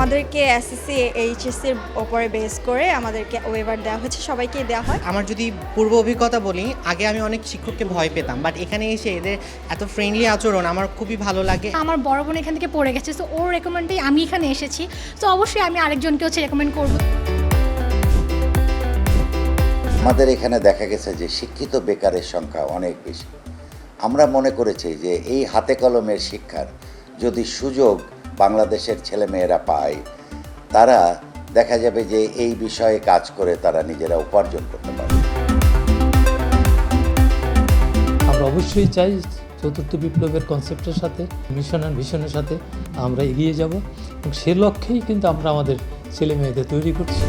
আমাদেরকে এসএসসি এইচএসসির উপরে বেস করে আমাদেরকে ওয়েভার দেওয়া হয়েছে, সবাইকেই দেওয়া হয়। আমার যদি পূর্ব অভিজ্ঞতা বলি, আগে আমি অনেক শিক্ষককে ভয় পেতাম, বাট এখানে এসে এদের এত ফ্রেন্ডলি আচরণ আমার খুবই ভালো লাগে। আমার বড় বোন এখান থেকে পড়ে গেছে, তো ওর রেকমেন্ডেই আমি এখানে এসেছি। তো অবশ্যই আমি আরেকজনকে হচ্ছে রেকমেন্ড করব। আমাদের এখানে দেখা গেছে যে শিক্ষিত বেকারের সংখ্যা অনেক বেশি। আমরা মনে করেছি যে এই হাতে কলমের শিক্ষার যদি সুযোগ বাংলাদেশের ছেলেমেয়েরা পায়, তারা দেখা যাবে যে এই বিষয়ে কাজ করে তারা নিজেরা উপার্জন করতে পারবে। আমরা অবশ্যই চাই চতুর্থ বিপ্লবের কনসেপ্টের সাথে, মিশন অ্যান্ড ভিশনের সাথে আমরা এগিয়ে যাব, এবং সে লক্ষ্যেই কিন্তু আমরা আমাদের ছেলে মেয়েদের তৈরি করছি।